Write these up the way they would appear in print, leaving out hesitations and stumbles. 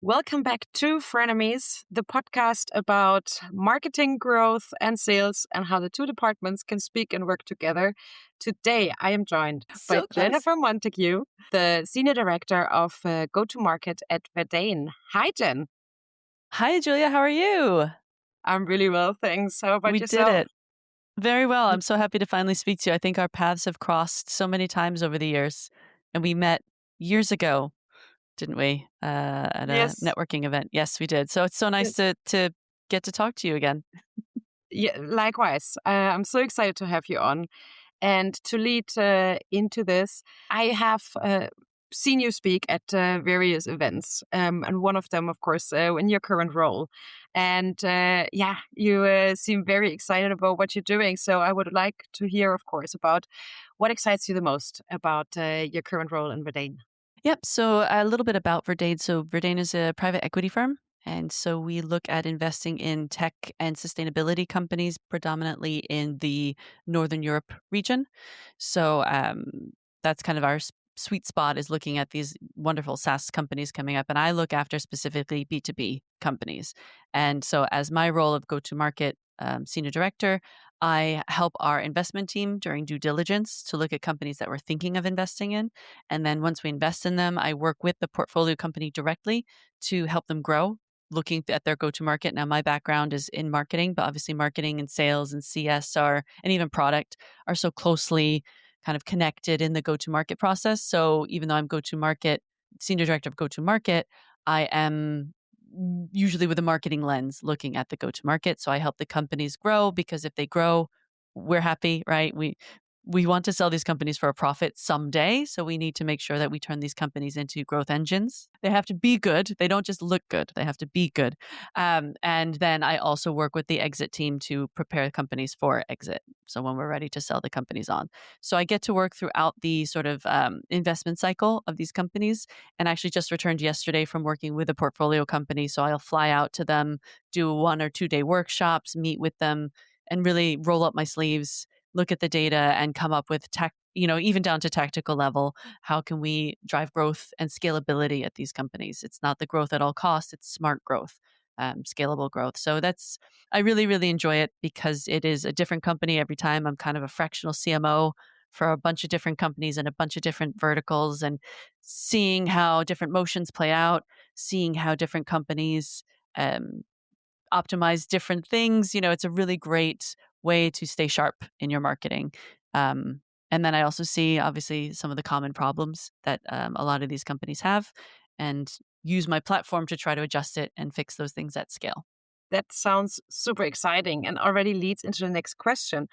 Welcome back to Frenemies, the podcast about marketing, growth, and sales, and how the two departments can speak and work together. Today, I am joined by So close. Jennifer Montague, the Senior Director of Go-to-Market at Verdane. Hi, Jen. Hi, Julia. How are you? I'm really well, thanks. How about We did yourself? it. Very well. I'm so happy to finally speak to you. I think our paths have crossed so many times over the years, and we met years ago, didn't we? At a Yes. networking event. Yes, we did. So it's so nice to get to talk to you again. Yeah, likewise. I'm so excited to have you on. And to lead into this, I have seen you speak at various events, and one of them, of course, in your current role. And you seem very excited about what you're doing. So I would like to hear, of course, about what excites you the most about your current role in Verdane. Yep. So a little bit about Verdane. So Verdane is a private equity firm. And so we look at investing in tech and sustainability companies, predominantly in the Northern Europe region. So that's kind of our sweet spot, is looking at these wonderful SaaS companies coming up. And I look after specifically B2B companies. And so as my role of go-to-market senior director, I help our investment team during due diligence to look at companies that we're thinking of investing in. And then once we invest in them, I work with the portfolio company directly to help them grow, looking at their go-to-market. Now, my background is in marketing, but obviously marketing and sales and CS and even product are so closely kind of connected in the go-to-market process. So even though I'm go-to-market, senior director of go-to-market, I am usually with a marketing lens looking at the go-to-market. So I help the companies grow, because if they grow, we're happy, right? We want to sell these companies for a profit someday. So we need to make sure that we turn these companies into growth engines. They have to be good. They don't just look good. They have to be good. And then I also work with the exit team to prepare companies for exit. So when we're ready to sell the companies on. So I get to work throughout the sort of investment cycle of these companies, and actually just returned yesterday from working with a portfolio company. So I'll fly out to them, do 1 or 2 day workshops, meet with them, and really roll up my sleeves, look at the data, and come up with tech, even down to tactical level. How can we drive growth and scalability at these companies? It's not the growth at all costs, it's smart growth, scalable growth. So I really, really enjoy it, because it is a different company every time. I'm kind of a fractional CMO for a bunch of different companies and a bunch of different verticals, and seeing how different motions play out, seeing how different companies um, optimize different things. It's a really great way to stay sharp in your marketing. And then I also see, obviously, some of the common problems that a lot of these companies have, and use my platform to try to adjust it and fix those things at scale. That sounds super exciting and already leads into the next question.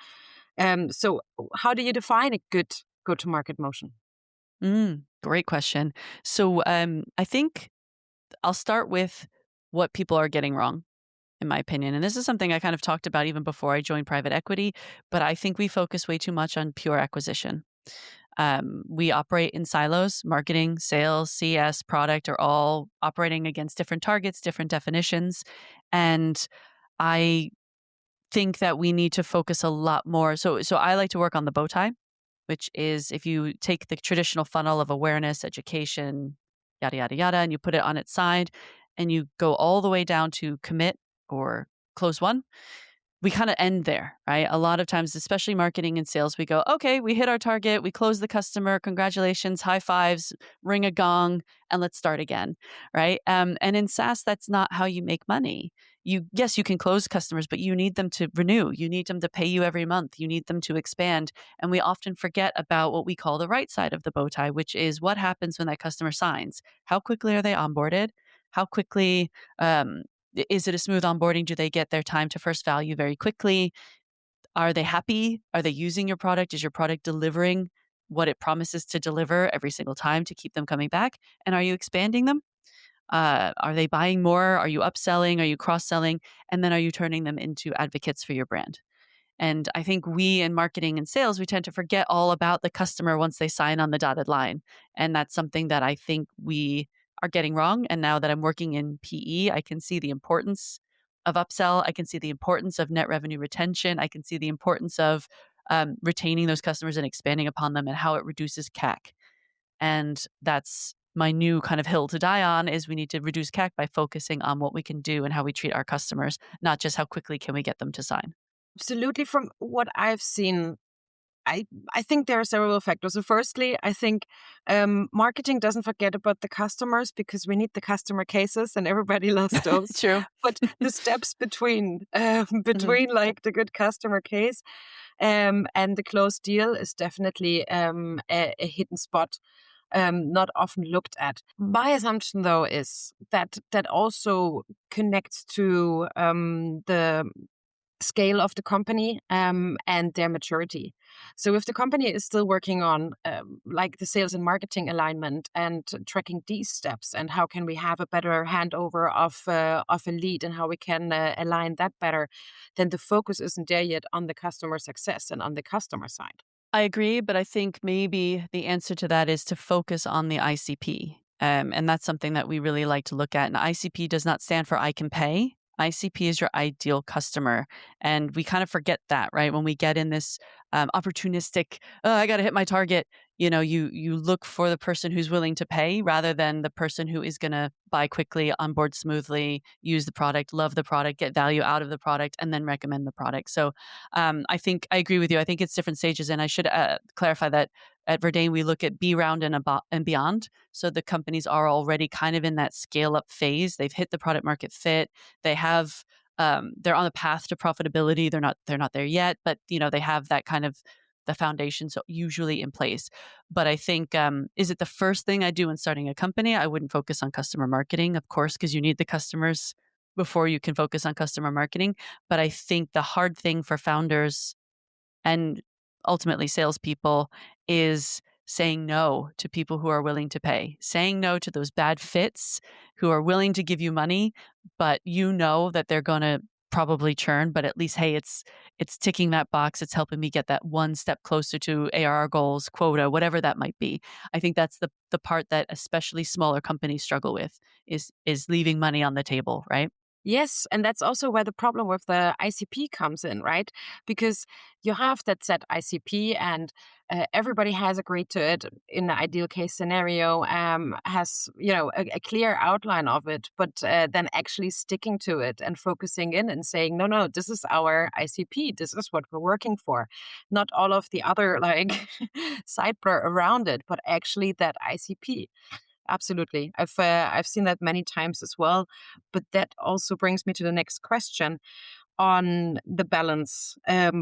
So, how do you define a good go-to-market motion? Great question. So I think I'll start with what people are getting wrong, in my opinion. And this is something I kind of talked about even before I joined private equity, but I think we focus way too much on pure acquisition. We operate in silos. Marketing, sales, CS, product are all operating against different targets, different definitions. And I think that we need to focus a lot more. So I like to work on the bow tie, which is, if you take the traditional funnel of awareness, education, yada, yada, yada, and you put it on its side, and you go all the way down to commit or close one, we kind of end there, right? A lot of times, especially marketing and sales, we go, okay, we hit our target, we close the customer, congratulations, high fives, ring a gong, and let's start again, right? And in SaaS, that's not how you make money. Yes, you can close customers, but you need them to renew. You need them to pay you every month. You need them to expand. And we often forget about what we call the right side of the bow tie, which is what happens when that customer signs. How quickly are they onboarded? How quickly is it a smooth onboarding? Do they get their time to first value very quickly? Are they happy? Are they using your product? Is your product delivering what it promises to deliver every single time to keep them coming back? And are you expanding them? Are they buying more? Are you upselling? Are you cross-selling? And then are you turning them into advocates for your brand? And I think we in marketing and sales, we tend to forget all about the customer once they sign on the dotted line. And that's something that I think we are getting wrong. And now that I'm working in PE, I can see the importance of upsell. I can see the importance of net revenue retention. I can see the importance of retaining those customers and expanding upon them, and how it reduces CAC. And that's my new kind of hill to die on is we need to reduce CAC by focusing on what we can do and how we treat our customers, not just how quickly can we get them to sign. Absolutely. From what I've seen, I I think there are several factors. So firstly, I think marketing doesn't forget about the customers because we need the customer cases and everybody loves those. True. But the steps between Mhm. between like the good customer case and the closed deal is definitely a hidden spot, not often looked at. My assumption, though, is that that also connects to the scale of the company and their maturity. So if the company is still working on like the sales and marketing alignment and tracking these steps and how can we have a better handover of a lead and how we can align that better, then the focus isn't there yet on the customer success and on the customer side. I agree, but I think maybe the answer to that is to focus on the ICP. And that's something that we really like to look at. And ICP does not stand for I can pay. ICP is your ideal customer. And we kind of forget that, right? When we get in this opportunistic, oh, I got to hit my target, you look for the person who's willing to pay rather than the person who is going to buy quickly, onboard smoothly, use the product, love the product, get value out of the product, and then recommend the product. So I think I agree with you. I think it's different stages. And I should clarify that at Verdane, we look at B round and beyond. So the companies are already kind of in that scale up phase. They've hit the product market fit. They have they're on the path to profitability. They're not there yet, but they have that kind of the foundations usually in place. But I think is it the first thing I do when starting a company? I wouldn't focus on customer marketing, of course, because you need the customers before you can focus on customer marketing. But I think the hard thing for founders and ultimately salespeople is saying no to people who are willing to pay, saying no to those bad fits who are willing to give you money, but you know that they're going to probably churn, but at least, hey, it's ticking that box. It's helping me get that one step closer to ARR goals, quota, whatever that might be. I think that's the part that especially smaller companies struggle with is leaving money on the table, right? Yes, and that's also where the problem with the ICP comes in, right? Because you have that set ICP, and everybody has agreed to it in the ideal case scenario, has a clear outline of it, but then actually sticking to it and focusing in and saying, no, no, this is our ICP, this is what we're working for, not all of the other like sidebar around it, but actually that ICP. Absolutely. I've seen that many times as well. But that also brings me to the next question on the balance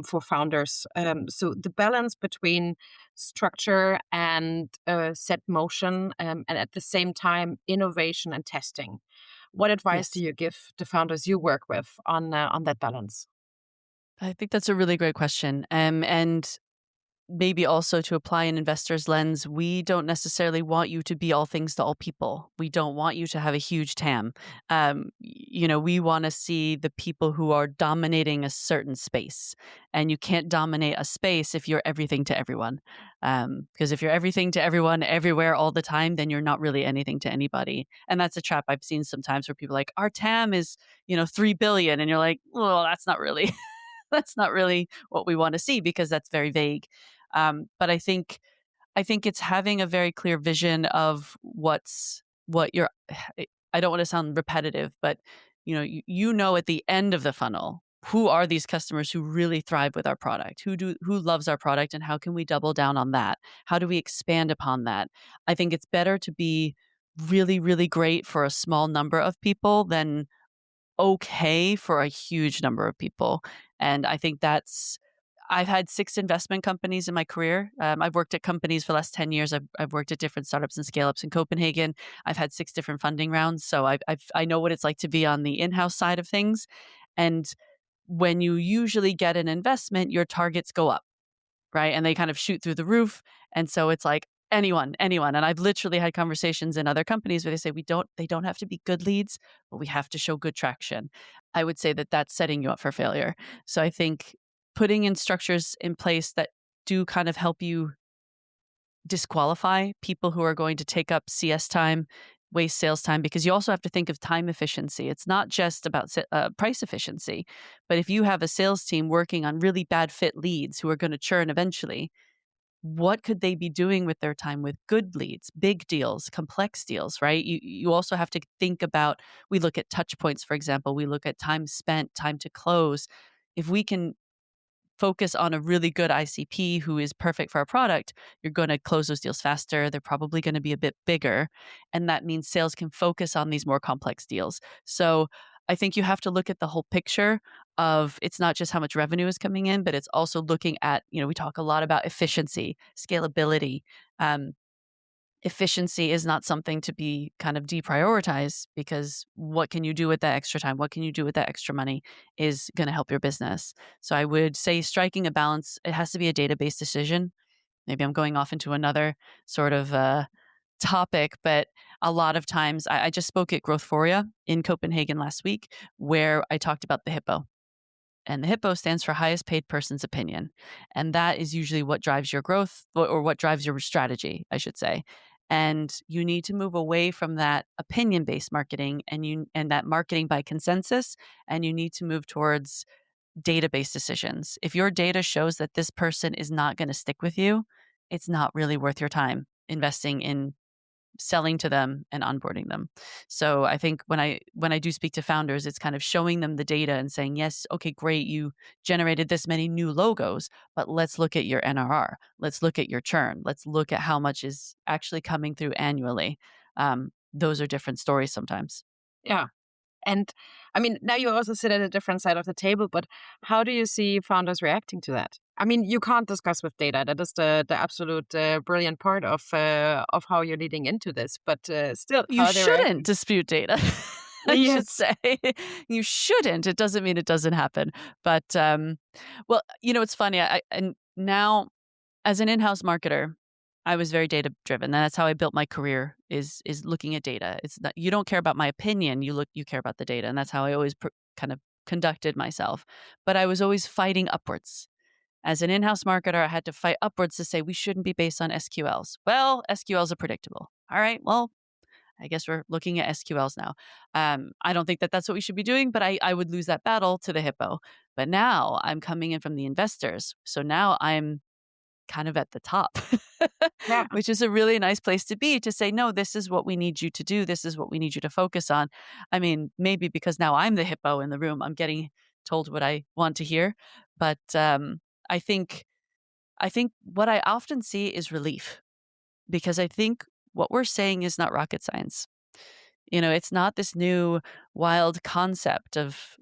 for founders. So the balance between structure and set motion, and at the same time innovation and testing. What advice do Yes. you give the founders you work with on that balance? I think that's a really great question. And maybe also to apply an investor's lens, we don't necessarily want you to be all things to all people. We don't want you to have a huge TAM. We want to see the people who are dominating a certain space. And you can't dominate a space if you're everything to everyone. Because if you're everything to everyone, everywhere, all the time, then you're not really anything to anybody. And that's a trap I've seen sometimes where people are like, our TAM is, 3 billion. And you're like, well, that's not really. That's not really what we want to see because that's very vague. But I think it's having a very clear vision of what you're. I don't want to sound repetitive, but you know at the end of the funnel who are these customers who really thrive with our product, who loves our product, and how can we double down on that? How do we expand upon that? I think it's better to be really, really great for a small number of people than okay for a huge number of people. And I think I've had 6 investment companies in my career. I've worked at companies for the last 10 years. I've worked at different startups and scale ups in Copenhagen. I've had 6 different funding rounds. So I know what it's like to be on the in-house side of things. And when you usually get an investment, your targets go up, right? And they kind of shoot through the roof. And so it's like anyone. And I've literally had conversations in other companies where they say they don't have to be good leads, but we have to show good traction. I would say that that's setting you up for failure. So I think putting in structures in place that do kind of help you disqualify people who are going to take up CS time, waste sales time, because you also have to think of time efficiency. It's not just about price efficiency, but if you have a sales team working on really bad fit leads who are going to churn eventually, what could they be doing with their time with good leads, big deals, complex deals, right? You also have to think about, we look at touch points, for example, we look at time spent, time to close. If we can focus on a really good ICP who is perfect for our product, you're going to close those deals faster. They're probably going to be a bit bigger. And that means sales can focus on these more complex deals. So I think you have to look at the whole picture of, it's not just how much revenue is coming in, but it's also looking at, we talk a lot about efficiency, scalability. Um, Efficiency is not something to be kind of deprioritized, because what can you do with that extra time? What can you do with that extra money is going to help your business. So I would say striking a balance, it has to be a database decision. Maybe I'm going off into another sort of topic, but a lot of times I just spoke at Growthphoria in Copenhagen last week, where I talked about the HIPPO. And the HIPPO stands for highest paid person's opinion. And that is usually what drives your growth, or what drives your strategy, I should say. And you need to move away from that opinion-based marketing and that marketing by consensus, and you need to move towards database decisions. If your data shows that this person is not going to stick with you, it's not really worth your time investing in selling to them and onboarding them. So I think when I do speak to founders, it's kind of showing them the data and saying, yes, okay, great, you generated this many new logos, but let's look at your NRR. Let's look at your churn. Let's look at how much is actually coming through annually. Those are different stories sometimes. Yeah. And I mean, now you also sit at a different side of the table, but how do you see founders reacting to that? I mean, you can't discuss with data. That is the absolute brilliant part of how you're leading into this. But still, You how are they shouldn't reacting? dispute data. I should Yes. say. You shouldn't. It doesn't mean it doesn't happen. But well, it's funny. And now, as an in-house marketer, I was very data driven. And that's how I built my career, is looking at data. It's not, you don't care about my opinion, you care about the data. And that's how I always kind of conducted myself. But I was always fighting upwards. As an in-house marketer, I had to fight upwards to say we shouldn't be based on SQLs. Well, SQLs are predictable. All right. Well, I guess we're looking at SQLs now. I don't think that that's what we should be doing, but I would lose that battle to the HIPPO. But now I'm coming in from the investors. So now I'm kind of at the top, Yeah. which is a really nice place to be, to say, no, this is what we need you to do. This is what we need you to focus on. I mean, maybe because now I'm the HIPPO in the room, I'm getting told what I want to hear. But I think what I often see is relief, because I think what we're saying is not rocket science. It's not this new wild concept of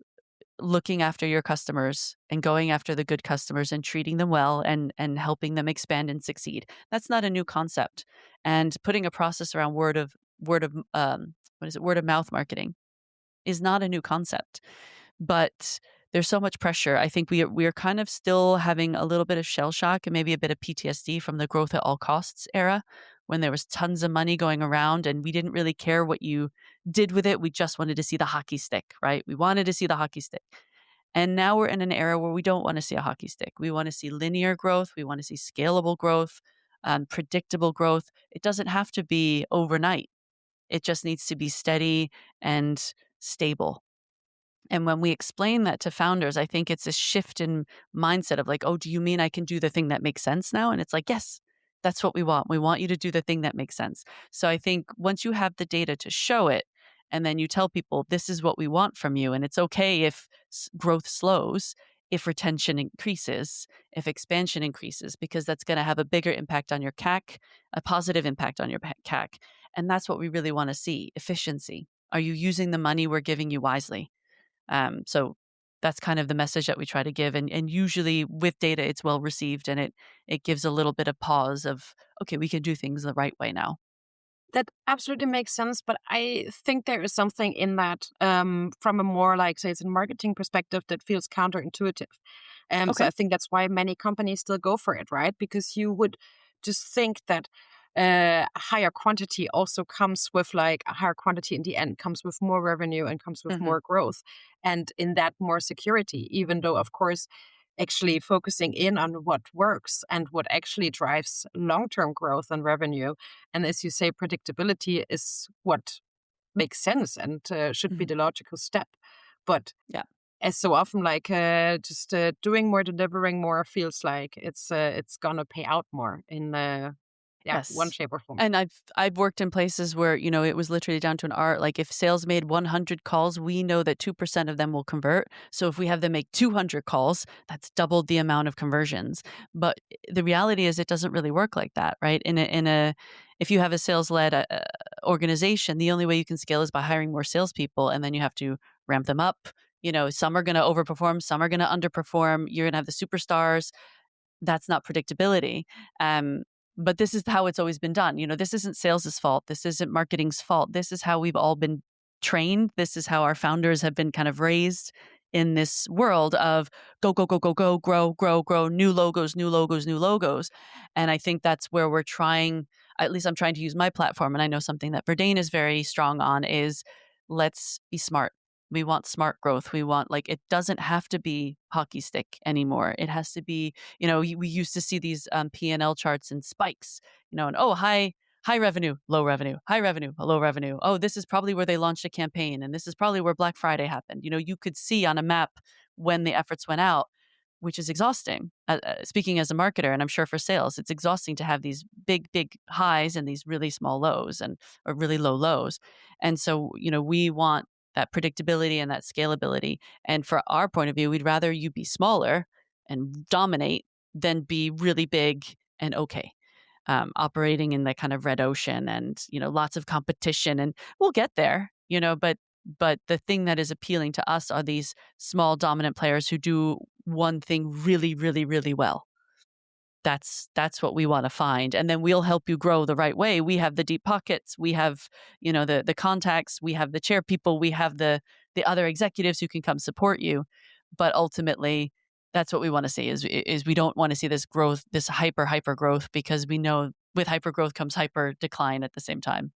looking after your customers and going after the good customers and treating them well and helping them expand and succeed. That's not a new concept. And putting a process around word of mouth marketing is not a new concept. But there's so much pressure. I think we're kind of still having a little bit of shell shock and maybe a bit of PTSD from the growth at all costs era, when there was tons of money going around and we didn't really care what you did with it. We just wanted to see the hockey stick, right? We wanted to see the hockey stick. And now we're in an era where we don't want to see a hockey stick. We want to see linear growth. We want to see scalable growth, predictable growth. It doesn't have to be overnight. It just needs to be steady and stable. And when we explain that to founders, I think it's a shift in mindset of like, oh, do you mean I can do the thing that makes sense now? And it's like, yes, that's what we want. We want you to do the thing that makes sense. So I think once you have the data to show it, and then you tell people, this is what we want from you, and it's okay if growth slows, if retention increases, if expansion increases, because that's going to have a bigger impact on your CAC, a positive impact on your CAC. And that's what we really want to see: efficiency. Are you using the money we're giving you wisely? So that's kind of the message that we try to give. And usually with data, it's well received, and it gives a little bit of pause of, okay, we can do things the right way now. That absolutely makes sense, but I think there is something in that from a more like, say, it's a marketing perspective that feels counterintuitive. So Okay. I think that's why many companies still go for it, right? Because you would just think that higher quantity also comes with like a higher quantity in the end, comes with more revenue and comes with Hmm. more growth. And in that, more security, even though, of course, actually focusing in on what works and what actually drives long-term growth and revenue. And as you say, predictability is what makes sense and should be Hmm. the logical step. But Yeah. as so often, like just doing more, delivering more feels like it's gonna pay out more in yeah, one Yes. shape or form. And I've worked in places where, it was literally down to an art. Like if sales made 100 calls, we know that 2% of them will convert. So if we have them make 200 calls, that's doubled the amount of conversions. But the reality is it doesn't really work like that, right? In a if you have a sales-led organization, the only way you can scale is by hiring more salespeople, and then you have to ramp them up. Some are going to overperform, some are going to underperform. You're going to have the superstars. That's not predictability. Um, but this is how it's always been done. This isn't sales' fault. This isn't marketing's fault. This is how we've all been trained. This is how our founders have been kind of raised in this world of go, go, go, go, go, grow, grow, grow, new logos, new logos, new logos. And I think that's where we're trying, at least I'm trying to use my platform. And I know something that Verdane is very strong on is let's be smart. We want smart growth. We want, like, it doesn't have to be hockey stick anymore. It has to be, we used to see these P&L charts and spikes, and high revenue, low revenue, high revenue, low revenue. Oh, this is probably where they launched a campaign, and this is probably where Black Friday happened. You could see on a map when the efforts went out, which is exhausting. Speaking as a marketer, and I'm sure for sales, it's exhausting to have these big, big highs and these really small lows or really low lows. And so, we want that predictability and that scalability. And for our point of view, we'd rather you be smaller and dominate than be really big and okay. Operating in that kind of red ocean and, lots of competition, and we'll get there, but the thing that is appealing to us are these small dominant players who do one thing really, really, really well. That's what we want to find, and then we'll help you grow the right way. We have the deep pockets, we have, the contacts, we have the chair people, we have the other executives who can come support you. But ultimately, that's what we want to see is we don't want to see this growth, this hyper growth, because we know with hyper growth comes hyper decline at the same time.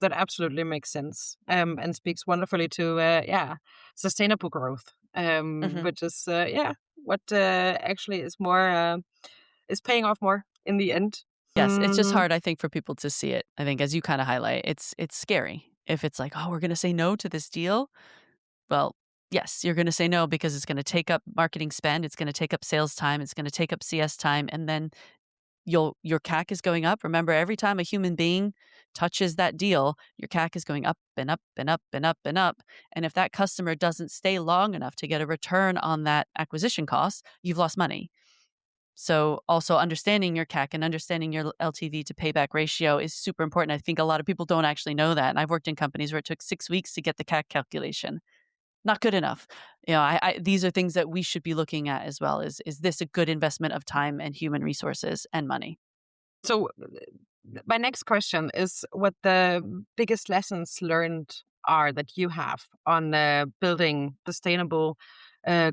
That absolutely makes sense, and speaks wonderfully to yeah, sustainable growth, Mhm. which is yeah, what actually is more is paying off more in the end. Yes, it's just Mm, hard, I think, for people to see it. I think as you kind of highlight, it's scary. If it's like, oh, we're going to say no to this deal. Well, yes, you're going to say no because it's going to take up marketing spend, it's going to take up sales time, it's going to take up CS time, and then your CAC is going up. Remember, every time a human being touches that deal, your CAC is going up and up and up and up and up. And if that customer doesn't stay long enough to get a return on that acquisition cost, you've lost money. So also understanding your CAC and understanding your LTV to payback ratio is super important. I think a lot of people don't actually know that. And I've worked in companies where it took 6 weeks to get the CAC calculation. Not good enough. These are things that we should be looking at as well. Is this a good investment of time and human resources and money? so my next question is what the biggest lessons learned are that you have on building sustainable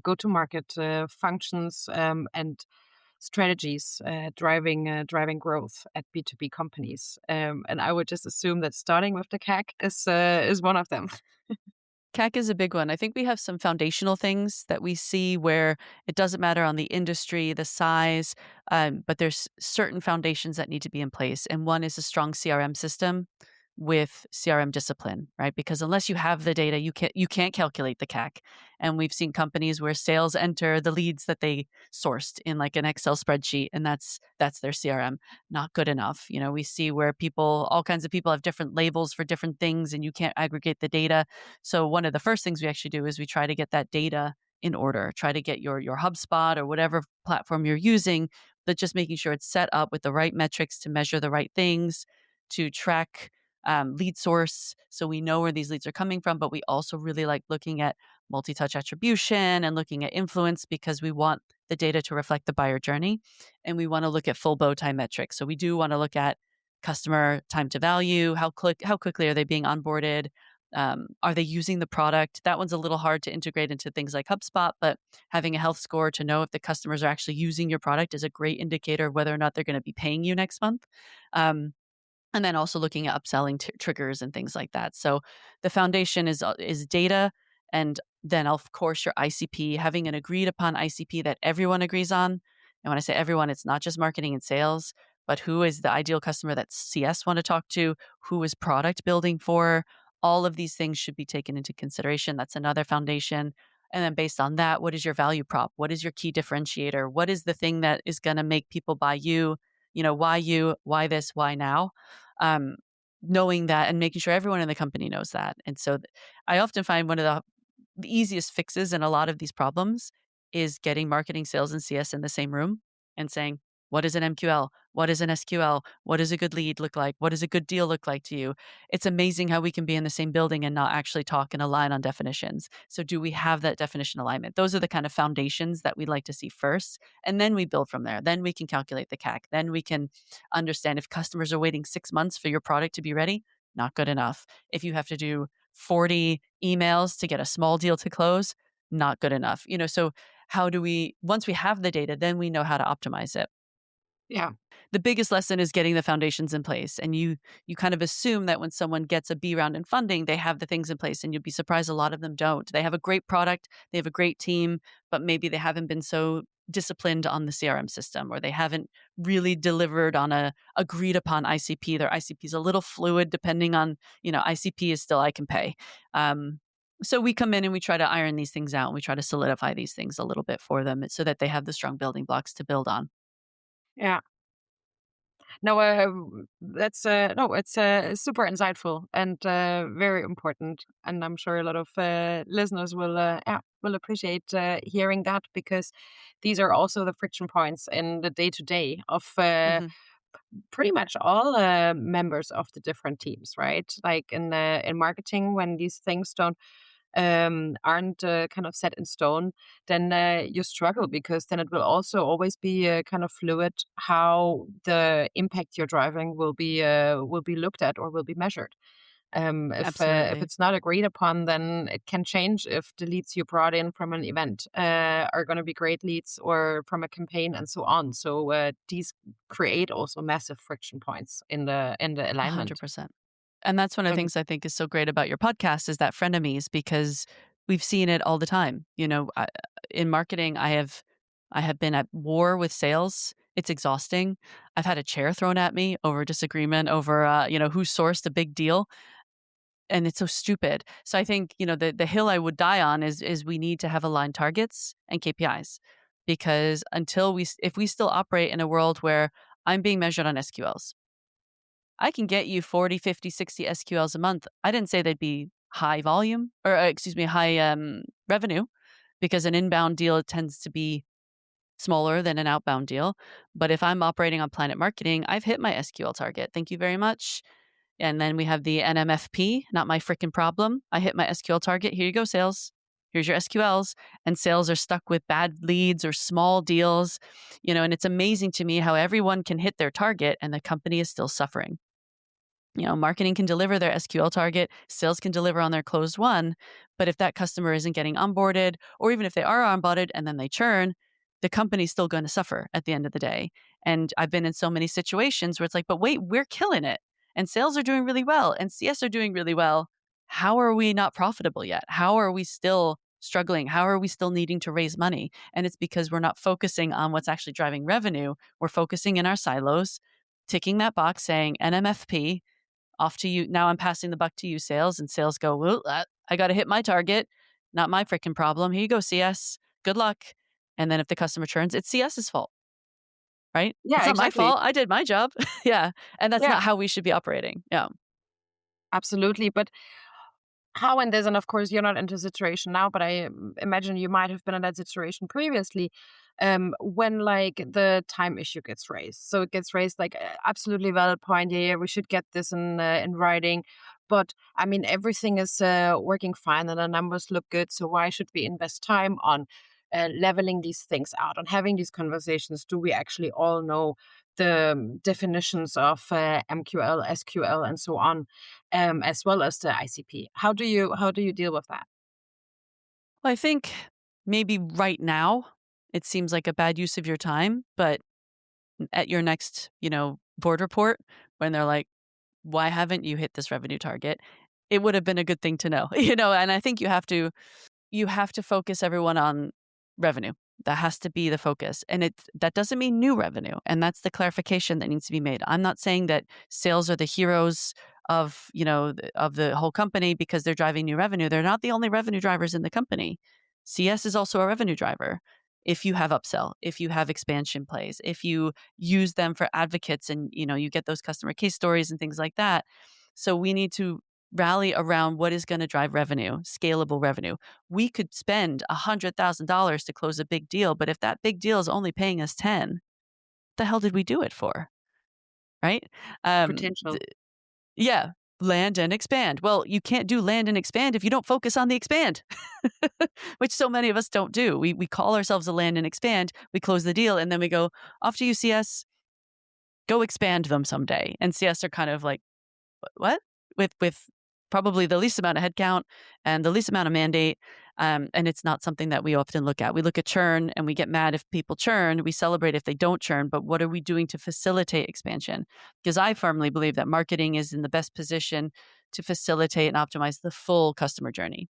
go-to-market functions and strategies driving growth at B2B companies. And I would just assume that starting with the CAC is one of them. CAC is a big one. I think we have some foundational things that we see where it doesn't matter on the industry, the size, but there's certain foundations that need to be in place. And one is a strong CRM system with CRM discipline, right? Because unless you have the data, you can't calculate the CAC. And we've seen companies where sales enter the leads that they sourced in like an Excel spreadsheet, and that's their CRM. Not good enough. We see where all kinds of people have different labels for different things, and you can't aggregate the data. So one of the first things we actually do is we try to get that data in order, try to get your HubSpot or whatever platform you're using, but just making sure it's set up with the right metrics to measure the right things, to track lead source so we know where these leads are coming from. But we also really like looking at multi-touch attribution and looking at influence because we want the data to reflect the buyer journey. And we want to look at full bow tie metrics. So we do want to look at customer time to value, how quickly are they being onboarded, are they using the product? That one's a little hard to integrate into things like HubSpot, but having a health score to know if the customers are actually using your product is a great indicator of whether or not they're going to be paying you next month. And then also looking at upselling triggers and things like that. So the foundation is data, and then of course your ICP, having an agreed upon ICP that everyone agrees on. And when I say everyone, it's not just marketing and sales, but who is the ideal customer that CS want to talk to, who is product building for. All of these things should be taken into consideration. That's another foundation. And then based on that, what is your value prop? What is your key differentiator? What is the thing that is going to make people buy you? Why you, why this, why now? Um, Knowing that and making sure everyone in the company knows that. And so I often find one of the easiest fixes in a lot of these problems is getting marketing, sales, and CS in the same room and saying, what is an MQL? What is an SQL? What does a good lead look like? What does a good deal look like to you? It's amazing how we can be in the same building and not actually talk and align on definitions. So do we have that definition alignment? Those are the kind of foundations that we'd like to see first. And then we build from there. Then we can calculate the CAC. Then we can understand if customers are waiting 6 months for your product to be ready, not good enough. If you have to do 40 emails to get a small deal to close, not good enough. So how do we, once we have the data, then we know how to optimize it. Yeah. The biggest lesson is getting the foundations in place. And you kind of assume that when someone gets a B round in funding, they have the things in place, and you'll be surprised a lot of them don't. They have a great product, they have a great team, but maybe they haven't been so disciplined on the CRM system, or they haven't really delivered on a agreed upon ICP. Their ICP is a little fluid depending on, ICP is still I can pay. So we come in and we try to iron these things out, and we try to solidify these things a little bit for them so that they have the strong building blocks to build on. Yeah. No, that's no, it's super insightful and very important, and I'm sure a lot of listeners will yeah, will appreciate hearing that, because these are also the friction points in the day to day of Mhm. pretty much all members of the different teams, right? Like in marketing, when these things don't aren't kind of set in stone, then you struggle, because then it will also always be kind of fluid how the impact you're driving will be looked at or will be measured. If Absolutely. it's not agreed upon, then it can change if the leads you brought in from an event are going to be great leads or from a campaign and so on. So these create also massive friction points in the alignment. 100%. And that's one of the Um, things I think is so great about your podcast is that frenemies, because we've seen it all the time. In marketing, I have been at war with sales. It's exhausting. I've had a chair thrown at me over disagreement over, who sourced a big deal, and it's so stupid. So I think, the hill I would die on is we need to have aligned targets and KPIs, because if we still operate in a world where I'm being measured on SQLs, I can get you 40, 50, 60 SQLs a month. I didn't say they'd be high volume, or excuse me, high revenue, because an inbound deal tends to be smaller than an outbound deal. But if I'm operating on Planet Marketing, I've hit my SQL target. Thank you very much. And then we have the NMFP, not my freaking problem. I hit my SQL target. Here you go, sales. Here's your SQLs. And sales are stuck with bad leads or small deals, and it's amazing to me how everyone can hit their target and the company is still suffering. Marketing can deliver their SQL target, sales can deliver on their closed one. But if that customer isn't getting onboarded, or even if they are onboarded and then they churn, the company's still going to suffer at the end of the day. And I've been in so many situations where it's like, but wait, we're killing it. And sales are doing really well and CS are doing really well. How are we not profitable yet? How are we still struggling? How are we still needing to raise money? And it's because we're not focusing on what's actually driving revenue. We're focusing in our silos, ticking that box saying NMFP, off to you. Now I'm passing the buck to you, sales, and sales go, well, I got to hit my target. Not my freaking problem. Here you go, CS. Good luck. And then if the customer churns, it's CS's fault, right? It's yeah, not my exactly. fault. I did my job. Yeah. And that's Yeah, not how we should be operating. Yeah. absolutely. But how in this, and of course you're not in this situation now, but I imagine you might have been in that situation previously, when like the time issue gets raised. So it gets raised like absolutely valid point. Yeah, yeah, we should get this in writing. But I mean, everything is working fine and the numbers look good. So why should we invest time on leveling these things out and having these conversations? Do we actually all know the definitions of MQL, SQL, and so on, as well as the ICP? How do you deal with that? Well, I think maybe right now it seems like a bad use of your time, but at your next, board report, when they're like, why haven't you hit this revenue target? It would have been a good thing to know, and I think you have to focus everyone on revenue. That has to be the focus. And that doesn't mean new revenue. And that's the clarification that needs to be made. I'm not saying that sales are the heroes of, of the whole company because they're driving new revenue. They're not the only revenue drivers in the company. CS is also a revenue driver. If you have upsell, if you have expansion plays, if you use them for advocates and you get those customer case stories and things like that. So we need to rally around what is going to drive revenue, scalable revenue. We could spend $100,000 to close a big deal, but if that big deal is only paying us 10, the hell did we do it for? Right? Um, Potential. yeah, land and expand. Well, you can't do land and expand if you don't focus on the expand, which so many of us don't do. We call ourselves a land and expand, we close the deal, and then we go, off to you, CS, go expand them someday. And CS are kind of like, what? With probably the least amount of headcount and the least amount of mandate. And it's not something that we often look at. We look at churn and we get mad if people churn. We celebrate if they don't churn. But what are we doing to facilitate expansion? Because I firmly believe that marketing is in the best position to facilitate and optimize the full customer journey.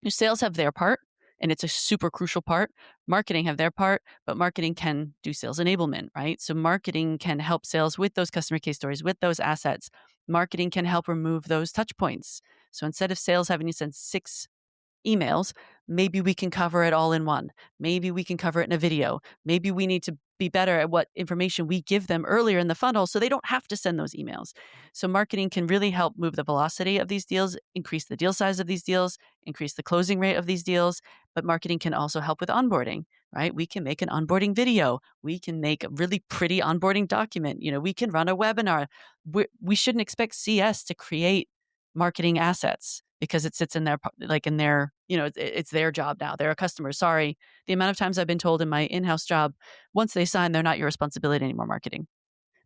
Your sales have their part, and it's a super crucial part. Marketing have their part, but marketing can do sales enablement, right? So marketing can help sales with those customer case stories, with those assets. Marketing can help remove those touch points. So instead of sales having to send 6 emails, maybe we can cover it all in one. Maybe we can cover it in a video. Maybe we need to be better at what information we give them earlier in the funnel so they don't have to send those emails. So marketing can really help move the velocity of these deals, increase the deal size of these deals, increase the closing rate of these deals, but marketing can also help with onboarding, right? We can make an onboarding video. We can make a really pretty onboarding document. We can run a webinar. We shouldn't expect CS to create marketing assets because it sits in their, it's their job now. They're a customer. Sorry. The amount of times I've been told in my in-house job, once they sign, they're not your responsibility anymore, marketing.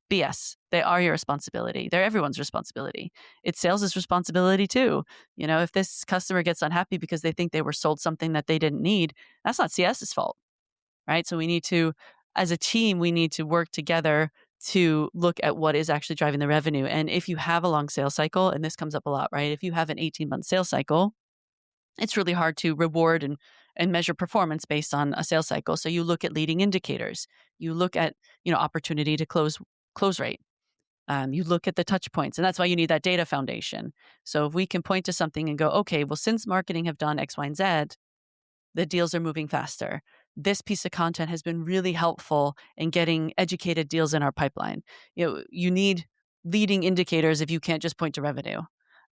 BS. They are your responsibility. They're everyone's responsibility. It's sales' responsibility too. If this customer gets unhappy because they think they were sold something that they didn't need, that's not CS's fault, right? So we need to, as a team, we need to work together to look at what is actually driving the revenue. And if you have a long sales cycle, and this comes up a lot, right? If you have an 18-month sales cycle, it's really hard to reward and measure performance based on a sales cycle. So you look at leading indicators. You look at, opportunity to close rate. You look at the touch points, and that's why you need that data foundation. So if we can point to something and go, okay, well, since marketing have done X, Y, and Z, the deals are moving faster. This piece of content has been really helpful in getting educated deals in our pipeline. You need leading indicators if you can't just point to revenue.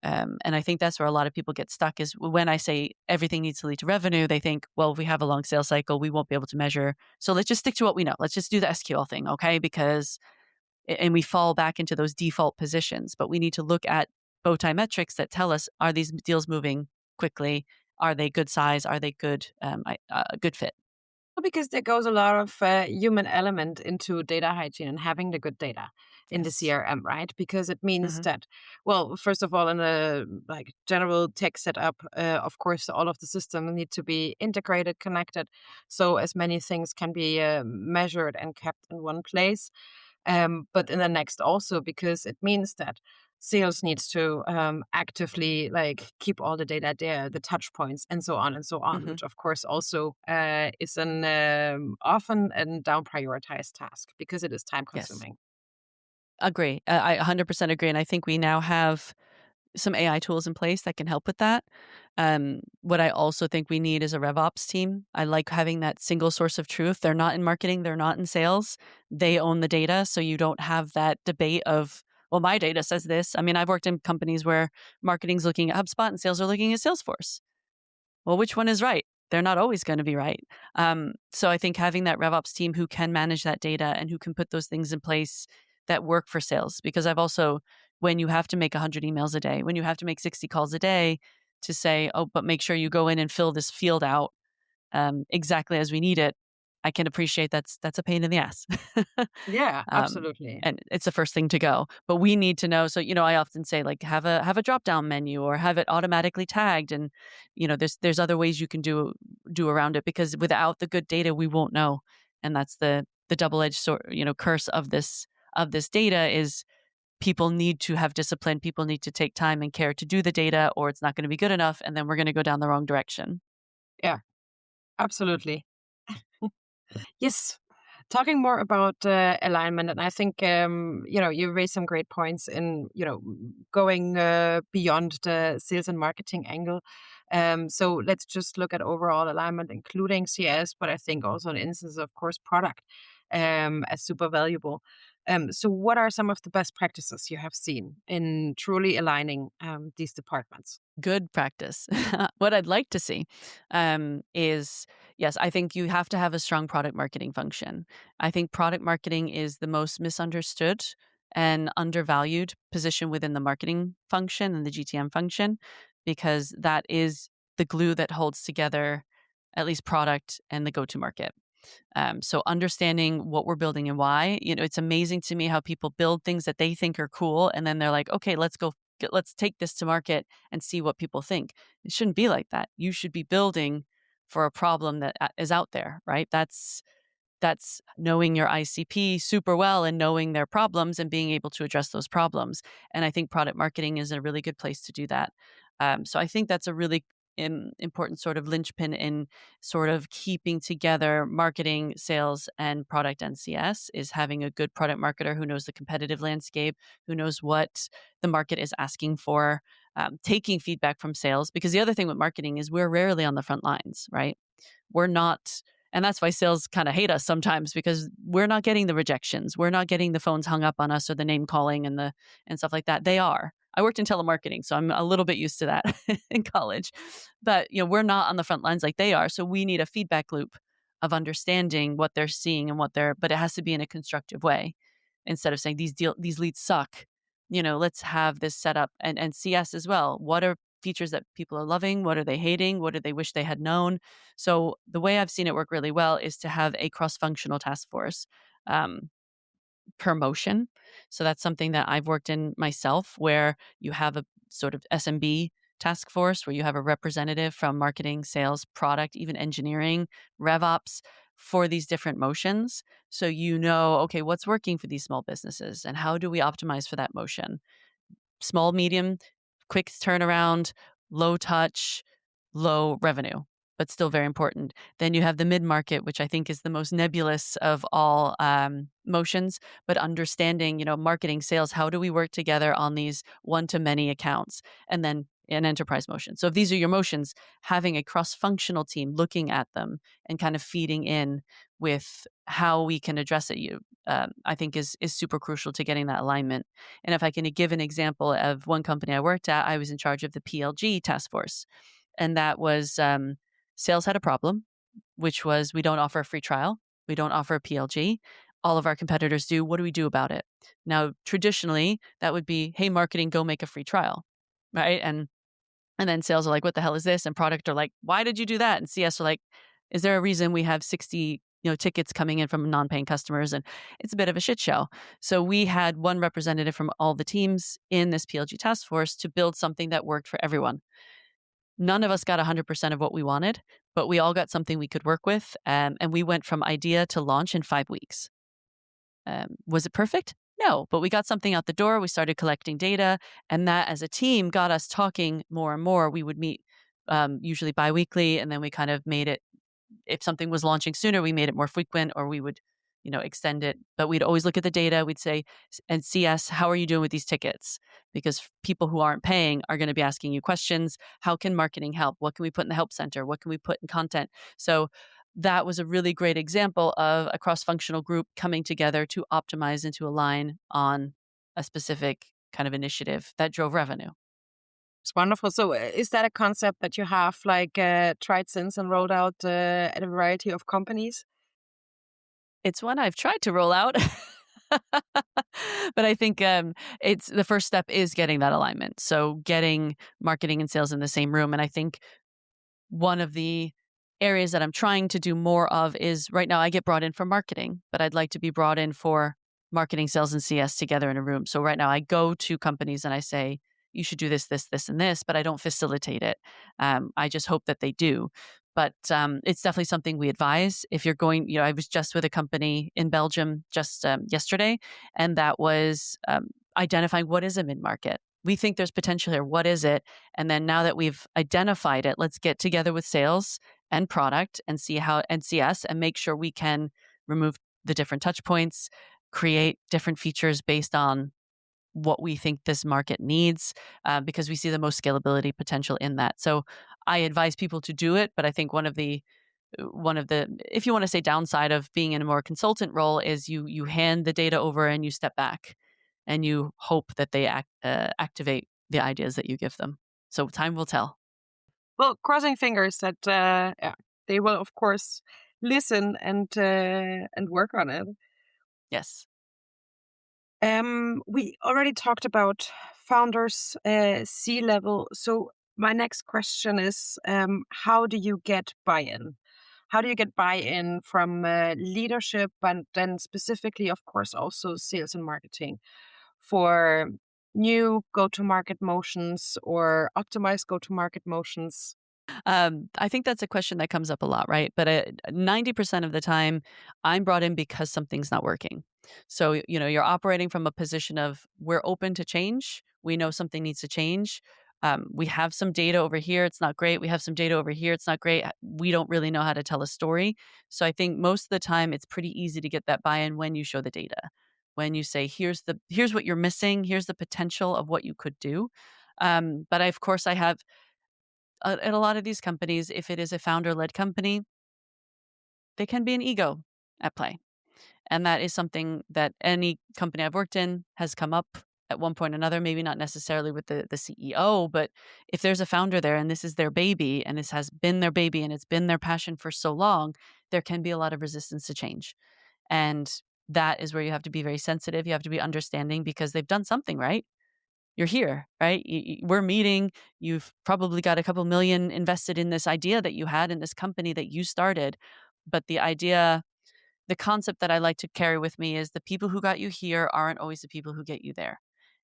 And I think that's where a lot of people get stuck is when I say everything needs to lead to revenue, they think, well, if we have a long sales cycle, we won't be able to measure. So let's just stick to what we know. Let's just do the SQL thing, okay? And we fall back into those default positions. But we need to look at bow tie metrics that tell us, are these deals moving quickly? Are they good size? Are they good good fit? Well, because there goes a lot of human element into data hygiene and having the good data in the Yes. CRM, right? Because it means Hmm. that, well, first of all, in a like general tech setup, of course, all of the systems need to be integrated, connected, so as many things can be measured and kept in one place. But in the next also, because it means that sales needs to actively like keep all the data there, the touch points, and so on, Hmm. which of course also is an often and down prioritized task because it is time Yes. consuming. Agree. I 100% agree. And I think we now have some AI tools in place that can help with that. What I also think we need is a RevOps team. I like having that single source of truth. They're not in marketing, they're not in sales. They own the data. So you don't have that debate of, well, my data says this. I mean, I've worked in companies where marketing's looking at HubSpot and sales are looking at Salesforce. Well, which one is right? They're not always going to be right. So I think having that RevOps team who can manage that data and who can put those things in place that work for sales, because I've also, when you have to make 100 emails a day, when you have to make 60 calls a day to say, oh, but make sure you go in and fill this field out exactly as we need it, I can appreciate that's a pain in the ass. Yeah, um, absolutely. and it's the first thing to go. But we need to know. So I often say like have a drop down menu or have it automatically tagged, and there's other ways you can do around it because without the good data we won't know, and that's the double edged sword curse of this data is people need to have discipline. People need to take time and care to do the data, or it's not going to be good enough, and then we're going to go down the wrong direction. Yeah, absolutely. Yes. Talking more about alignment, and I think you raised some great points in going beyond the sales and marketing angle. So let's just look at overall alignment, including CS, but I think also an instance, of course, product as super valuable. So what are some of the best practices you have seen in truly aligning these departments? Good practice. What I'd like to see is, yes, I think you have to have a strong product marketing function. I think product marketing is the most misunderstood and undervalued position within the marketing function and the GTM function, because that is the glue that holds together at least product and the go to market. So understanding what we're building and why, it's amazing to me how people build things that they think are cool, and then they're like, okay, let's take this to market and see what people think. It shouldn't be like that. You should be building for a problem that is out there, right? That's knowing your ICP super well and knowing their problems and being able to address those problems. And I think product marketing is a really good place to do that. So I think that's a really important sort of linchpin in sort of keeping together marketing, sales, and product NCS is having a good product marketer who knows the competitive landscape, who knows what the market is asking for, taking feedback from sales. Because the other thing with marketing is we're rarely on the front lines, right? We're not, and that's why sales kind of hate us sometimes, because we're not getting the rejections. We're not getting the phones hung up on us or the name calling and stuff like that. They are. I worked in telemarketing, so I'm a little bit used to that in college. But we're not on the front lines like they are. So we need a feedback loop of understanding what they're seeing and but it has to be in a constructive way. Instead of saying these leads suck, let's have this set up, and CS as well. What are features that people are loving? What are they hating? What do they wish they had known? So the way I've seen it work really well is to have a cross-functional task force per motion. So that's something that I've worked in myself, where you have a sort of SMB task force where you have a representative from marketing, sales, product, even engineering, RevOps for these different motions. So okay, what's working for these small businesses and how do we optimize for that motion? Small, medium, quick turnaround, low touch, low revenue, but still very important. Then you have the mid-market, which I think is the most nebulous of all motions, but understanding, marketing, sales, how do we work together on these one-to-many accounts? And then an enterprise motion. So if these are your motions, having a cross-functional team looking at them and kind of feeding in with how we can address it, I think is super crucial to getting that alignment. And if I can give an example of one company I worked at, I was in charge of the PLG task force. And that was sales had a problem, which was we don't offer a free trial. We don't offer a PLG. All of our competitors do. What do we do about it? Now, traditionally, that would be, hey, marketing, go make a free trial, right? And then sales are like, what the hell is this? And product are like, why did you do that? And CS are like, is there a reason we have 60 tickets coming in from non-paying customers? And it's a bit of a shit show. So we had one representative from all the teams in this PLG task force to build something that worked for everyone. None of us got 100% of what we wanted, but we all got something we could work with. And we went from idea to launch in 5 weeks. Was it perfect? No, but we got something out the door. We started collecting data, and that as a team got us talking more and more. We would meet usually biweekly, and then we kind of made it, if something was launching sooner, we made it more frequent, or we would, extend it. But we'd always look at the data. We'd say, and CS, how are you doing with these tickets? Because people who aren't paying are going to be asking you questions. How can marketing help? What can we put in the help center? What can we put in content? So that was a really great example of a cross-functional group coming together to optimize and to align on a specific kind of initiative that drove revenue. It's wonderful. So is that a concept that you have tried since and rolled out at a variety of companies? It's one I've tried to roll out. But I think it's the first step is getting that alignment. So getting marketing and sales in the same room. And I think one of the areas that I'm trying to do more of is right now I get brought in for marketing, but I'd like to be brought in for marketing, sales, and CS together in a room. So right now I go to companies and I say, you should do this, this, this, and this, but I don't facilitate it. I just hope that they do. But it's definitely something we advise. If you're going, I was just with a company in Belgium just yesterday, and that was identifying what is a mid-market. We think there's potential here. What is it? And then now that we've identified it, let's get together with sales and product and see how NCS and make sure we can remove the different touch points, create different features based on what we think this market needs, because we see the most scalability potential in that. So I advise people to do it, but I think one of the if you want to say downside of being in a more consultant role is you hand the data over and you step back and you hope that they activate the ideas that you give them. So time will tell. Well, crossing fingers that yeah, they will of course listen and work on it. Yes. We already talked about founders, C level. So my next question is, how do you get buy-in? How do you get buy-in from leadership, and then specifically, of course, also sales and marketing for new go-to-market motions or optimized go-to-market motions? I think that's a question that comes up a lot, right? But 90% of the time, I'm brought in because something's not working. So, you're operating from a position of we're open to change. We know something needs to change. We have some data over here. It's not great. We have some data over here. It's not great. We don't really know how to tell a story. So I think most of the time, it's pretty easy to get that buy-in when you show the data. When you say, here's what you're missing. Here's the potential of what you could do. But of course, I have at a lot of these companies, if it is a founder-led company, they can be an ego at play. And that is something that any company I've worked in has come up at one point or another, maybe not necessarily with the CEO, but if there's a founder there and this is their baby and this has been their baby and it's been their passion for so long, there can be a lot of resistance to change. And that is where you have to be very sensitive. You have to be understanding because they've done something right. You're here, right? We're meeting. You've probably got a couple million invested in this idea that you had in this company that you started. But the concept that I like to carry with me is the people who got you here aren't always the people who get you there.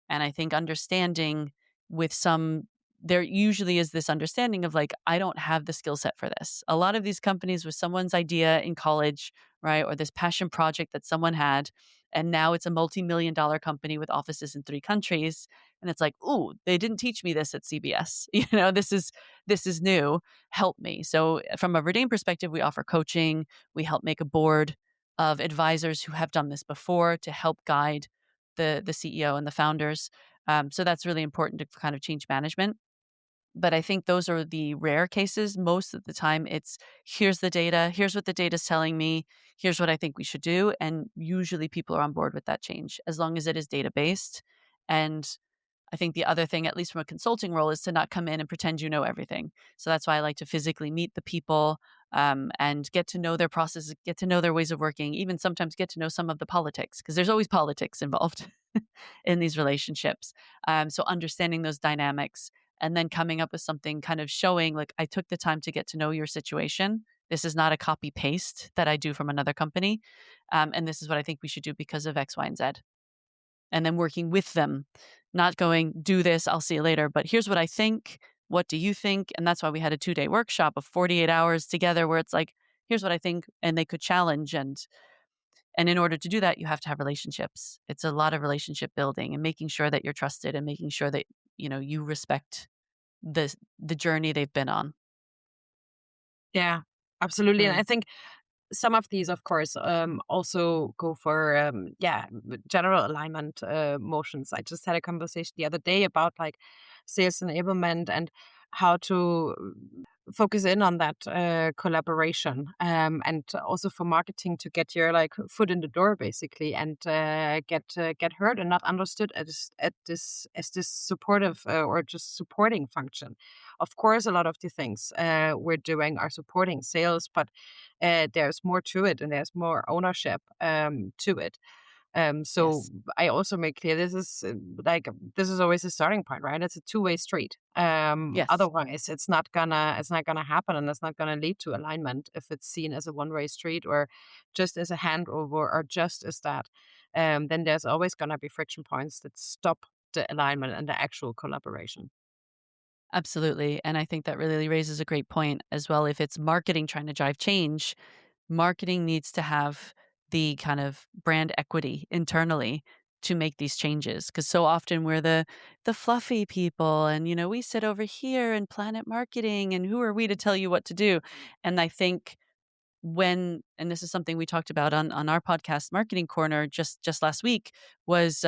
And I think understanding with some, there usually is this understanding of like, I don't have the skill set for this. A lot of these companies with someone's idea in college, right? Or this passion project that someone had. And now it's a multi-million-dollar company with offices in 3 countries. And it's like, ooh, they didn't teach me this at CBS. This is new. Help me. So from a Verdane perspective, we offer coaching. We help make a board of advisors who have done this before to help guide the CEO and the founders. So that's really important to kind of change management. But I think those are the rare cases. Most of the time, it's here's the data, here's what the data is telling me, here's what I think we should do. And usually people are on board with that change as long as it is data based. And I think the other thing, at least from a consulting role, is to not come in and pretend you know everything. So that's why I like to physically meet the people and get to know their processes, get to know their ways of working, even sometimes get to know some of the politics, because there's always politics involved in these relationships. So understanding those dynamics and then coming up with something kind of showing, like, I took the time to get to know your situation. This is not a copy paste that I do from another company. And this is what I think we should do because of X, Y, and Z, and then working with them, not going, do this, I'll see you later, but here's what I think. What do you think? And that's why we had a 2-day workshop of 48 hours together where it's like, here's what I think. And they could challenge. And in order to do that, you have to have relationships. It's a lot of relationship building and making sure that you're trusted and making sure that, you respect the journey they've been on. Yeah, absolutely. And Mm. I think some of these, of course, also go for yeah, general alignment motions. I just had a conversation the other day about like sales enablement and how to focus in on that collaboration, and also for marketing to get your like foot in the door basically, and get heard and not understood as this supportive or just supporting function. Of course, a lot of the things we're doing are supporting sales, but there's more to it and there's more ownership to it. So Yes. I also make clear this is this is always a starting point, right? It's a two-way street. Yes. Otherwise, it's not gonna happen, and it's not gonna lead to alignment if it's seen as a one-way street or just as a handover or just as that. Then there's always gonna be friction points that stop the alignment and the actual collaboration. Absolutely. And I think that really raises a great point as well. If it's marketing trying to drive change, marketing needs to have the kind of brand equity internally to make these changes, because so often we're the fluffy people and we sit over here in planet marketing and who are we to tell you what to do. And I think and this is something we talked about on our podcast Marketing Corner just last week, was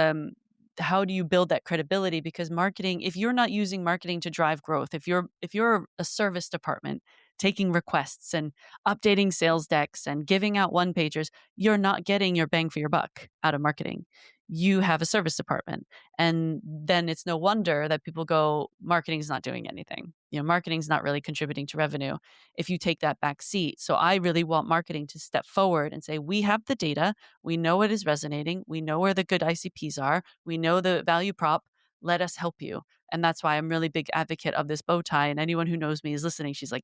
how do you build that credibility? Because marketing, if you're not using marketing to drive growth, if you're a service department taking requests and updating sales decks and giving out one pagers, you're not getting your bang for your buck out of marketing. You have a service department. And then it's no wonder that people go, marketing's not doing anything. Marketing's not really contributing to revenue if you take that back seat. So I really want marketing to step forward and say, we have the data, we know what is resonating, we know where the good ICPs are, we know the value prop, let us help you. And that's why I'm really big advocate of this bow tie. And anyone who knows me is listening, she's like,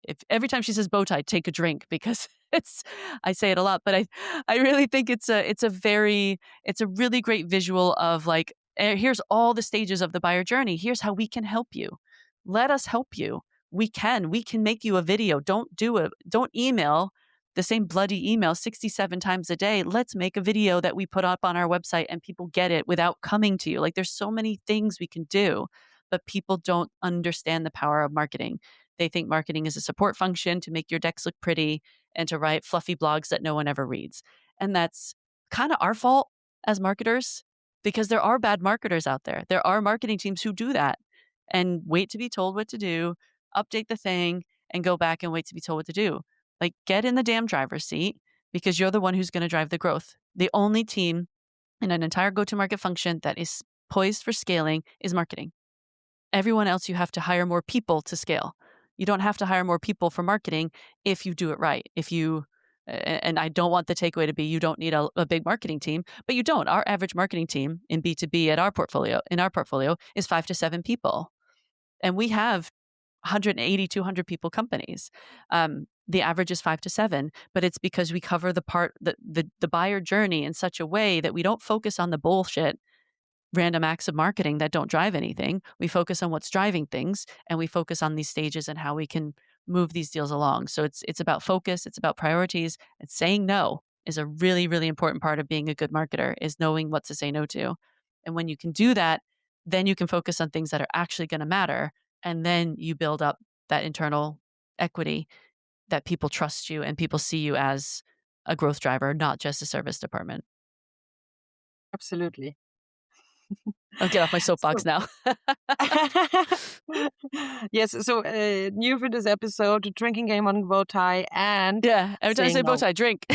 if every time she says bow tie, take a drink, because I say it a lot, but I really think it's a really great visual of like, here's all the stages of the buyer journey. Here's how we can help you. Let us help you. We can make you a video. Don't email the same bloody email 67 times a day. Let's make a video that we put up on our website and people get it without coming to you. Like, there's so many things we can do, but people don't understand the power of marketing. They think marketing is a support function to make your decks look pretty and to write fluffy blogs that no one ever reads. And that's kind of our fault as marketers, because there are bad marketers out there. There are marketing teams who do that and wait to be told what to do, update the thing, and go back and wait to be told what to do. Like, get in the damn driver's seat, because you're the one who's going to drive the growth. The only team in an entire go-to-market function that is poised for scaling is marketing. Everyone else, you have to hire more people to scale. You don't have to hire more people for marketing if you do it right. And I don't want the takeaway to be you don't need a big marketing team, but you don't. Our average marketing team in B2B in our portfolio is 5 to 7 people. And we have 180, 200 people companies. The average is 5 to 7, but it's because we cover the buyer journey in such a way that we don't focus on the bullshit random acts of marketing that don't drive anything. We focus on what's driving things, and we focus on these stages and how we can move these deals along. So it's about focus, it's about priorities, and saying no is a really, really important part of being a good marketer, is knowing what to say no to. And when you can do that, then you can focus on things that are actually going to matter, and then you build up that internal equity that people trust you and people see you as a growth driver, not just a service department. Absolutely. I'll get off my soapbox now. Yes, so new for this episode, drinking game on bow tie, and yeah, every time I say bow tie, drink.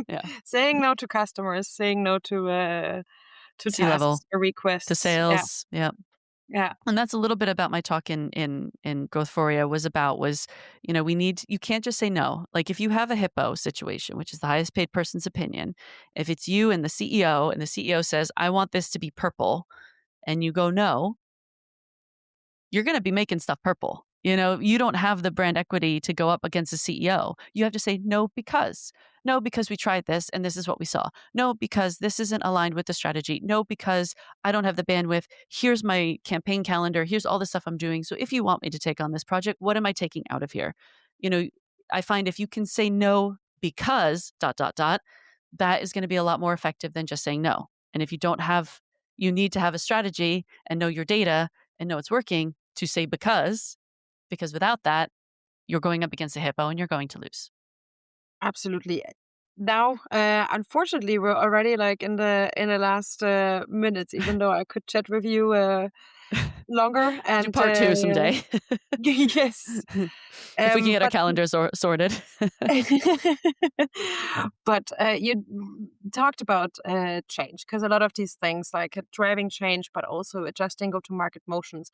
Yeah, saying no to customers, saying no to C-level, tasks or requests, to sales. Yeah. And that's a little bit about my talk in Growthphoria was, you can't just say no. Like, if you have a hippo situation, which is the highest paid person's opinion, if it's you and the CEO says, I want this to be purple, and you go no, you're going to be making stuff purple. You don't have the brand equity to go up against the CEO. You have to say no because we tried this and this is what we saw. No, because this isn't aligned with the strategy. No, because I don't have the bandwidth. Here's my campaign calendar. Here's all the stuff I'm doing. So if you want me to take on this project, what am I taking out of here? I find if you can say no because ... that is going to be a lot more effective than just saying no. And if you need to have a strategy and know your data and know it's working to say because without that, you're going up against a hippo and you're going to lose. Absolutely. Now, unfortunately, we're already like in the last minutes, even though I could chat with you longer. And do part 2 someday. Yes. If we can get our calendars sorted. But you talked about change, because a lot of these things, like driving change, but also adjusting go-to-market motions,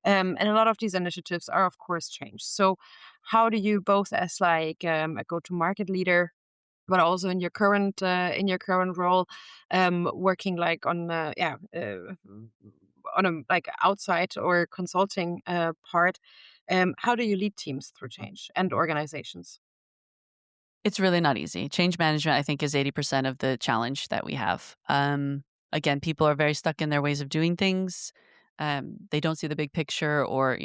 and a lot of these initiatives are, of course, change. So how do you, both as like a go-to-market leader, but also in your current role, working like on on a like outside or consulting part, how do you lead teams through change and organizations? It's really not easy. Change management, I think, is 80% of the challenge that we have. Again, people are very stuck in their ways of doing things. They don't see the big picture, or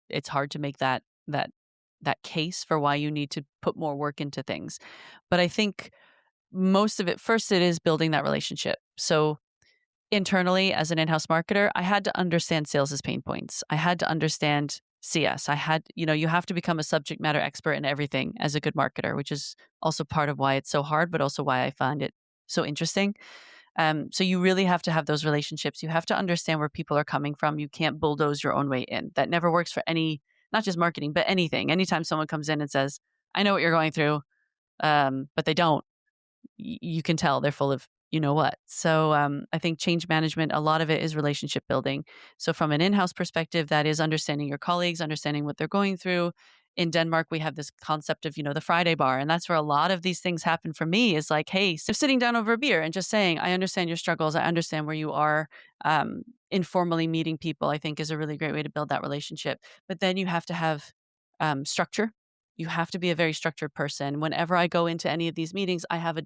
it's hard to make that case for why you need to put more work into things. But I think most of it, first, it is building that relationship. So internally, as an in-house marketer, I had to understand sales' pain points. I had to understand CS. You have to become a subject matter expert in everything as a good marketer, which is also part of why it's so hard, but also why I find it so interesting. So you really have to have those relationships. You have to understand where people are coming from. You can't bulldoze your own way in. That never works for any, not just marketing, but anything. Anytime someone comes in and says, I know what you're going through, but they don't, you can tell they're full of you know what. So I think change management, a lot of it is relationship building. So from an in-house perspective, that is understanding your colleagues, understanding what they're going through. In Denmark, we have this concept of, the Friday bar. And that's where a lot of these things happen for me is like, hey, so sitting down over a beer and just saying, I understand your struggles. I understand where you are. Informally meeting people, I think, is a really great way to build that relationship. But then you have to have structure. You have to be a very structured person. Whenever I go into any of these meetings, I have a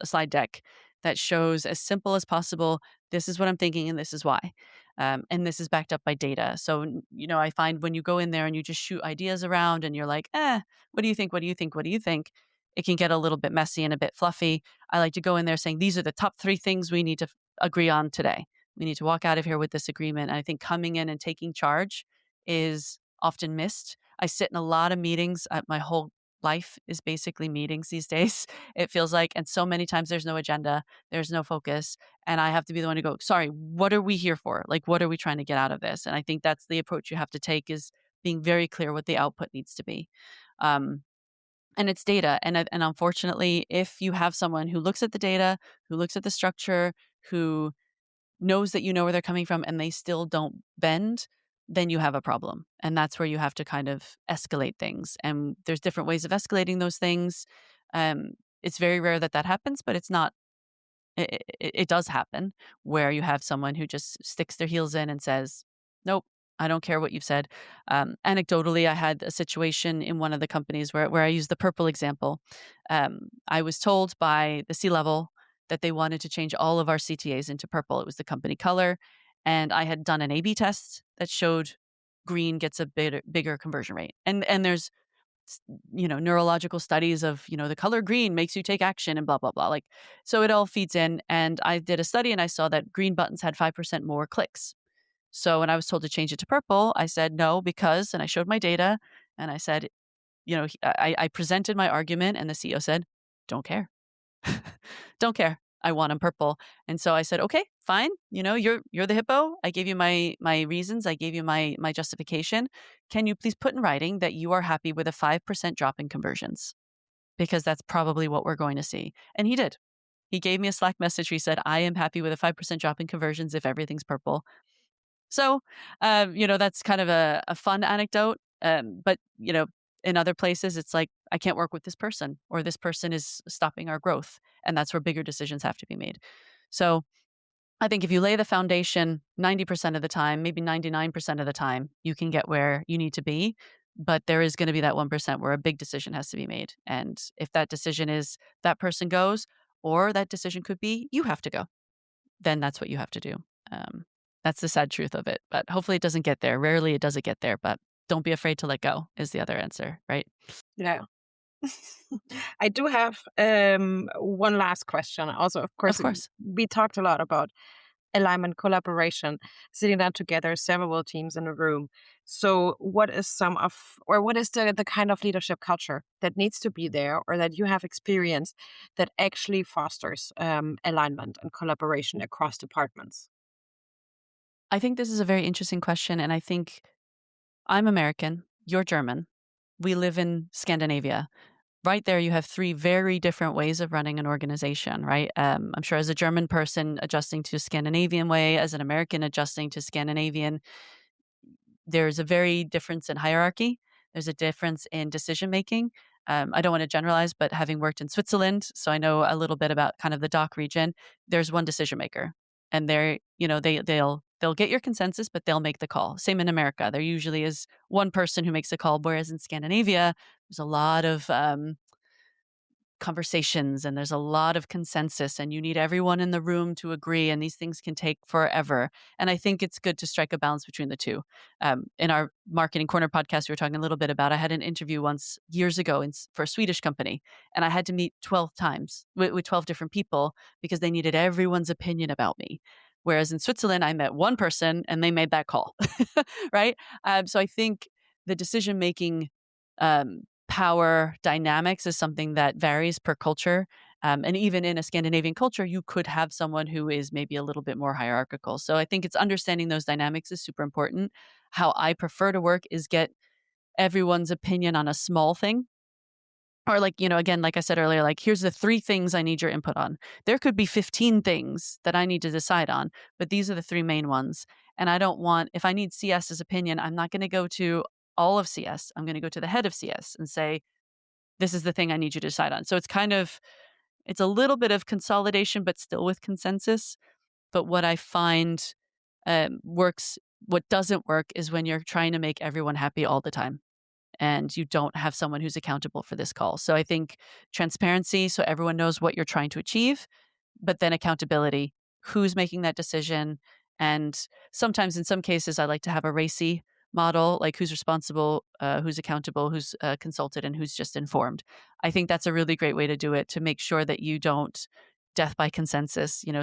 slide deck that shows as simple as possible, this is what I'm thinking and this is why. And this is backed up by data. So, I find when you go in there and you just shoot ideas around and you're like, what do you think? What do you think? What do you think? It can get a little bit messy and a bit fluffy. I like to go in there saying, these are the top 3 things we need to agree on today. We need to walk out of here with this agreement. And I think coming in and taking charge is often missed. I sit in a lot of meetings. My whole life is basically meetings these days, it feels like. And so many times there's no agenda, there's no focus. And I have to be the one to go, sorry, what are we here for? Like, what are we trying to get out of this? And I think that's the approach you have to take, is being very clear what the output needs to be. And it's data. And unfortunately, if you have someone who looks at the data, who looks at the structure, who knows that you know where they're coming from and they still don't bend, then you have a problem. And that's where you have to kind of escalate things. And there's different ways of escalating those things. It's very rare that happens, but it's not, it does happen, where you have someone who just sticks their heels in and says, nope, I don't care what you've said. Anecdotally, I had a situation in one of the companies where I used the purple example. I was told by the C-level that they wanted to change all of our CTAs into purple. It was the company color. And I had done an A/B test that showed green gets a bigger conversion rate. And there's neurological studies of, the color green makes you take action and blah, blah, blah. Like, so it all feeds in. And I did a study and I saw that green buttons had 5% more clicks. So when I was told to change it to purple, I said no, because, and I showed my data and I said, I presented my argument and the CEO said, don't care. Don't care. I want them purple. And so I said, okay, fine. You're the hippo. I gave you my reasons. I gave you my justification. Can you please put in writing that you are happy with a 5% drop in conversions? Because that's probably what we're going to see. And he did. He gave me a Slack message. He said, I am happy with a 5% drop in conversions if everything's purple. So, that's kind of a fun anecdote. But, in other places, it's like, I can't work with this person, or this person is stopping our growth. And that's where bigger decisions have to be made. So I think if you lay the foundation 90% of the time, maybe 99% of the time, you can get where you need to be. But there is going to be that 1% where a big decision has to be made. And if that decision is that person goes, or that decision could be you have to go, then that's what you have to do. That's the sad truth of it. But hopefully it doesn't get there. Rarely it doesn't get there, but don't be afraid to let go is the other answer, right? Yeah. I do have one last question. Also, of Of course, course. we talked a lot about alignment, collaboration, sitting down together, several teams in a room. So what is the kind of leadership culture that needs to be there, or that you have experienced, that actually fosters alignment and collaboration across departments? I think this is a very interesting question. And I think I'm American, you're German. We live in Scandinavia. Right there, you have 3 very different ways of running an organization, right? I'm sure as a German person adjusting to a Scandinavian way, as an American adjusting to Scandinavian, there's a very difference in hierarchy. There's a difference in decision making. I don't want to generalize, but having worked in Switzerland, so I know a little bit about kind of the DACH region. There's one decision maker, and they'll get your consensus, but they'll make the call. Same in America, there usually is one person who makes the call, whereas in Scandinavia, there's a lot of conversations and there's a lot of consensus, and you need everyone in the room to agree, and these things can take forever. And I think it's good to strike a balance between the two. In our Marketing Corner podcast, we were talking a little bit about, I had an interview once years ago for a Swedish company, and I had to meet 12 times with 12 different people because they needed everyone's opinion about me. Whereas in Switzerland, I met one person and they made that call, right? So I think the decision-making power dynamics is something that varies per culture. And even in a Scandinavian culture, you could have someone who is maybe a little bit more hierarchical. So I think it's understanding those dynamics is super important. How I prefer to work is get everyone's opinion on a small thing. Or like, again, like I said earlier, like here's the 3 things I need your input on. There could be 15 things that I need to decide on, but these are the 3 main ones. And I don't want, if I need CS's opinion, I'm not going to go to all of CS. I'm going to go to the head of CS and say, this is the thing I need you to decide on. So it's a little bit of consolidation, but still with consensus. But what I find works, what doesn't work is when you're trying to make everyone happy all the time and you don't have someone who's accountable for this call. So I think transparency, so everyone knows what you're trying to achieve, but then accountability, who's making that decision. And sometimes in some cases, I like to have a racy model, like who's responsible, who's accountable, who's consulted, and who's just informed. I think that's a really great way to do it, to make sure that you don't death by consensus. You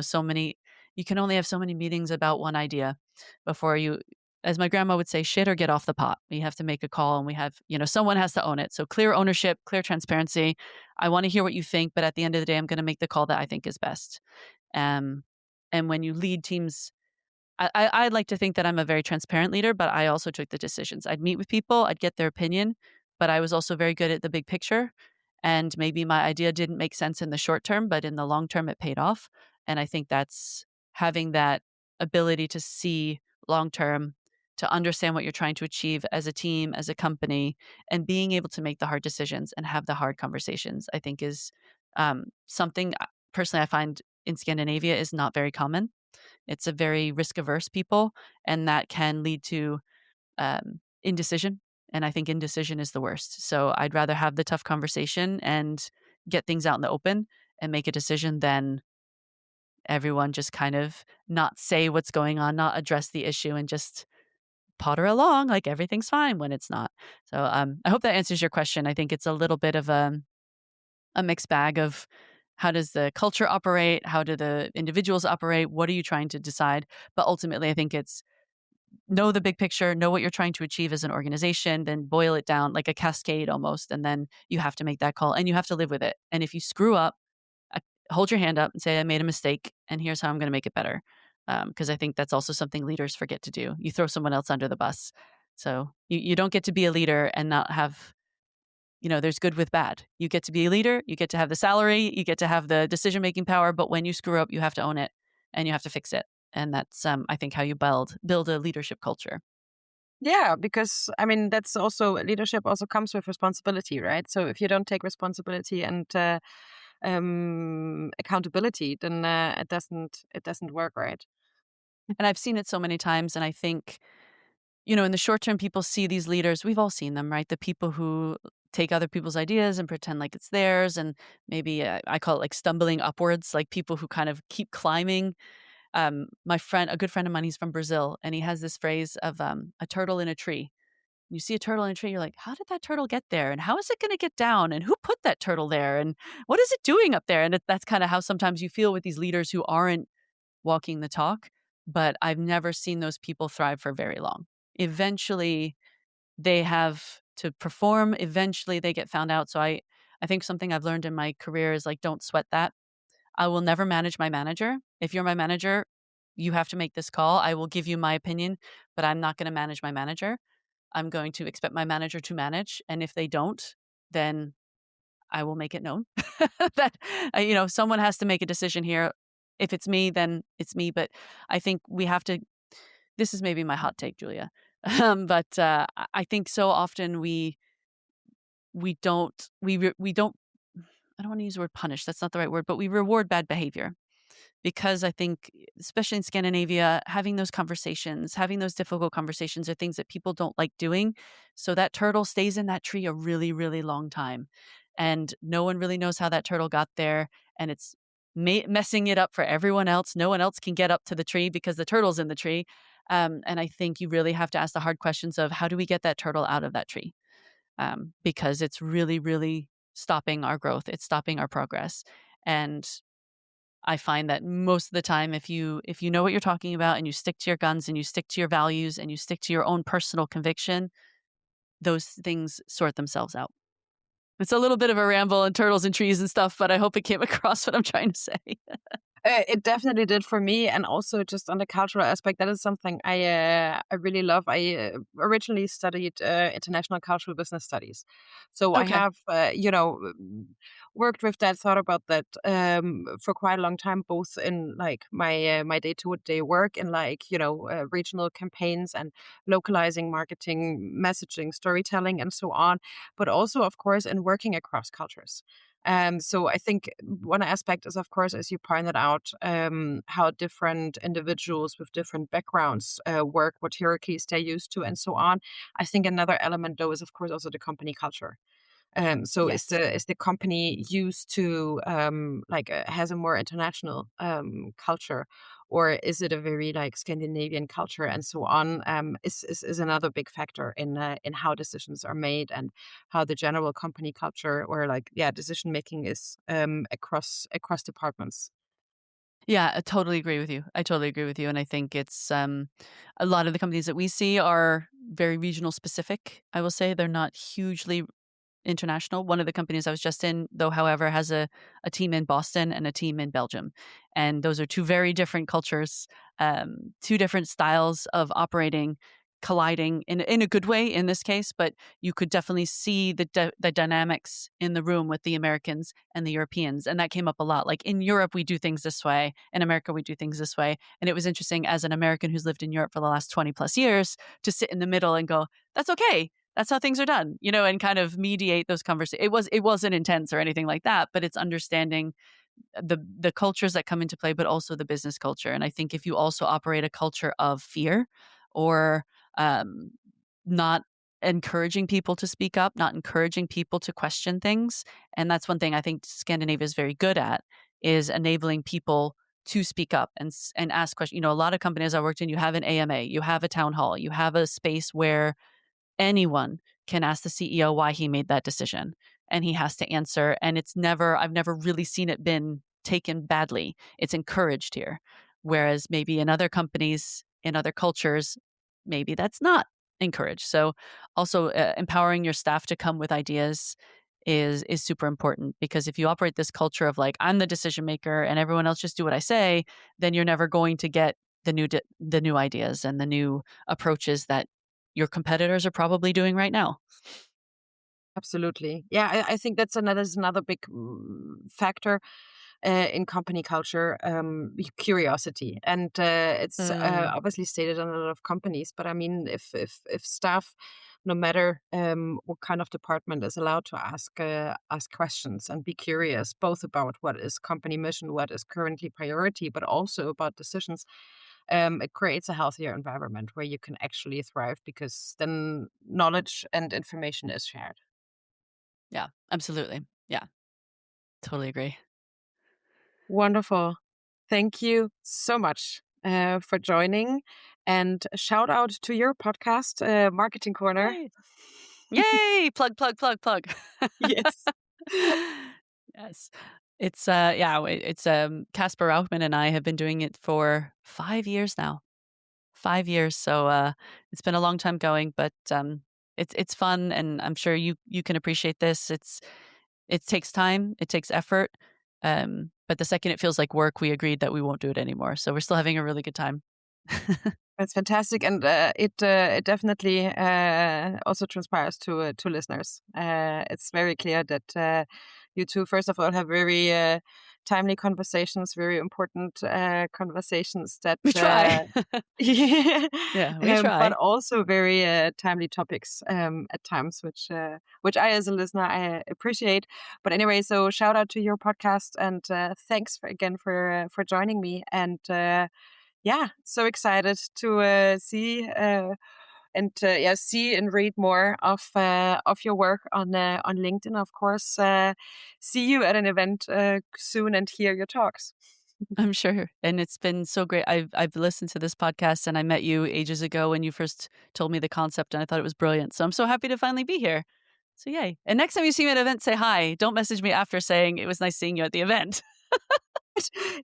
can only have so many meetings about one idea before you, as my grandma would say, shit or get off the pot. We have to make a call and someone has to own it. So clear ownership, clear transparency. I want to hear what you think, but at the end of the day, I'm going to make the call that I think is best. Um, and when you lead teams, I'd like to think that I'm a very transparent leader, but I also took the decisions. I'd meet with people, I'd get their opinion, but I was also very good at the big picture. And maybe my idea didn't make sense in the short term, but in the long term, it paid off. And I think that's having that ability to see long term, to understand what you're trying to achieve as a team, as a company, and being able to make the hard decisions and have the hard conversations, I think is something personally I find in Scandinavia is not very common. It's a very risk averse people, and that can lead to indecision. And I think indecision is the worst. So I'd rather have the tough conversation and get things out in the open and make a decision than everyone just kind of not say what's going on, not address the issue, and just potter along like everything's fine when it's not. So I hope that answers your question. I think it's a little bit of a mixed bag of how does the culture operate? How do the individuals operate? What are you trying to decide? But ultimately, I think it's know the big picture, know what you're trying to achieve as an organization, then boil it down like a cascade almost. And then you have to make that call and you have to live with it. And if you screw up, hold your hand up and say, I made a mistake and here's how I'm going to make it better. Because I think that's also something leaders forget to do. You throw someone else under the bus. So you don't get to be a leader and not have, there's good with bad. You get to be a leader, you get to have the salary, you get to have the decision-making power, but when you screw up, you have to own it and you have to fix it. And that's, I think, how you build a leadership culture. Yeah, because I mean that's also leadership also comes with responsibility, right? So if you don't take responsibility and accountability, then it doesn't work, right? And I've seen it so many times. And I think, in the short term, people see these leaders, we've all seen them, right? The people who take other people's ideas and pretend like it's theirs. And maybe I call it like stumbling upwards, like people who kind of keep climbing. A good friend of mine, he's from Brazil, and he has this phrase of a turtle in a tree. You see a turtle in a tree, you're like, how did that turtle get there? And how is it going to get down? And who put that turtle there? And what is it doing up there? And that's kind of how sometimes you feel with these leaders who aren't walking the talk. But I've never seen those people thrive for very long. Eventually, they have to perform. Eventually, they get found out. So I think something I've learned in my career is like, don't sweat that. I will never manage my manager. If you're my manager, you have to make this call. I will give you my opinion, but I'm not going to manage my manager. I'm going to expect my manager to manage. And if they don't, then I will make it known that, someone has to make a decision here. If it's me, then it's me. But I think we have to, this is maybe my hot take, Julia. But I think so often we don't, we don't, I don't want to use the word punish. That's not the right word, but we reward bad behavior. Because I think, especially in Scandinavia, having those conversations, having those difficult conversations are things that people don't like doing. So that turtle stays in that tree a really, really long time. And no one really knows how that turtle got there. And it's messing it up for everyone else. No one else can get up to the tree because the turtle's in the tree. And I think you really have to ask the hard questions of how do we get that turtle out of that tree? Because it's really, really stopping our growth. It's stopping our progress. And I find that most of the time, if you know what you're talking about and you stick to your guns and you stick to your values and you stick to your own personal conviction, those things sort themselves out. It's a little bit of a ramble and turtles and trees and stuff, but I hope it came across what I'm trying to say. It definitely did for me, and also just on the cultural aspect, that is something I really love. I originally studied international cultural business studies, so I Okay. have worked with that, thought about that for quite a long time, both in like my day to day work in like regional campaigns and localizing marketing, messaging, storytelling, and so on, but also of course in working across cultures. So I think one aspect is, of course, as you pointed out, how different individuals with different backgrounds work, what hierarchies they're used to, and so on. I think another element, though, is of course also the company culture. So Yes. is the company used to has a more international culture, or is it a very like Scandinavian culture and so on? Is another big factor in how decisions are made and how the general company culture or like decision making is across departments. Yeah, I totally agree with you. I totally agree with you, and I think it's, a lot of the companies that we see are very regional specific, I will say. They're not hugely international. One of the companies I was just in, though, however, has a team in Boston and a team in Belgium. And those are two very different cultures, two different styles of operating colliding in a good way in this case, but you could definitely see the dynamics in the room with the Americans and the Europeans. And that came up a lot. Like in Europe, we do things this way. In America, we do things this way. And it was interesting as an American who's lived in Europe for the last 20 plus years to sit in the middle and go, that's okay, that's how things are done, and kind of mediate those conversations. It wasn't intense or anything like that, but it's understanding the cultures that come into play, but also the business culture. And I think if you also operate a culture of fear or um, not encouraging people to speak up, not encouraging people to question things, and that's one thing I think Scandinavia is very good at, is enabling people to speak up and ask questions. A lot of companies I worked in, you have an AMA, you have a town hall, you have a space where anyone can ask the CEO why he made that decision, and he has to answer. And I've never really seen it been taken badly. It's encouraged here. Whereas maybe in other companies, in other cultures, maybe that's not encouraged. So also empowering your staff to come with ideas is super important, because if you operate this culture of like, I'm the decision maker and everyone else just do what I say, then you're never going to get the new ideas and the new approaches that your competitors are probably doing right now. Absolutely. Yeah, I think that's another big factor in company culture, curiosity, and it's Mm, obviously stated in a lot of companies. But I mean, if staff, no matter what kind of department, is allowed to ask questions and be curious, both about what is company mission, what is currently priority, but also about decisions. It creates a healthier environment where you can actually thrive because then knowledge and information is shared. yeah, absolutely. Yeah, totally agree. Wonderful. Thank you so much for joining. And shout out to your podcast, Marketing Corner. Yay! Yay! Plug, plug, plug, plug. Yes. Yes. It's, yeah, it's, Casper Rauchman and I have been doing it for 5 years now. 5 years, so, it's been a long time going, but, it's fun, and I'm sure you can appreciate this. It takes time, it takes effort, but the second it feels like work, we agreed that we won't do it anymore, so we're still having a really good time. That's fantastic, and it definitely also transpires to listeners. It's very clear that you two, first of all, have very timely conversations, very important conversations that We try. Yeah, we but try. also very timely topics at times, which I, as a listener, I appreciate. But anyway, so shout out to your podcast, and thanks again for joining me. And yeah, so excited to see and read more of your work on LinkedIn. Of course, see you at an event soon and hear your talks. I'm sure, and it's been so great. I've listened to this podcast, and I met you ages ago when you first told me the concept, and I thought it was brilliant. So I'm so happy to finally be here. So yay! And next time you see me at an event, say hi. Don't message me after saying it was nice seeing you at the event.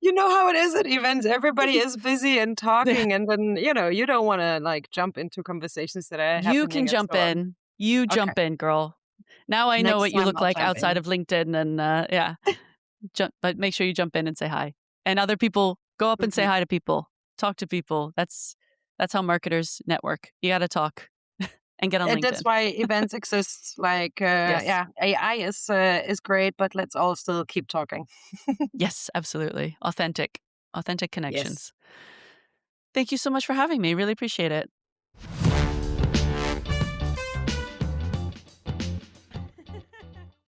You know how it is at events. Everybody is busy and talking, and then you don't want to like jump into conversations that are You can happening and jump so on. in. You Okay. jump in, girl. Now I know Next what you time look I'll like jump outside in. of LinkedIn, and yeah, but make sure you jump in and say hi. And other people, go up and say Perfect. hi to people, talk to people. That's how marketers network. You got to talk and get on And that's LinkedIn. why events exist. Like, Yes. yeah, AI is great, but let's all still keep talking. Yes, absolutely. Authentic Yes. connections. Thank you so much for having me. Really appreciate it.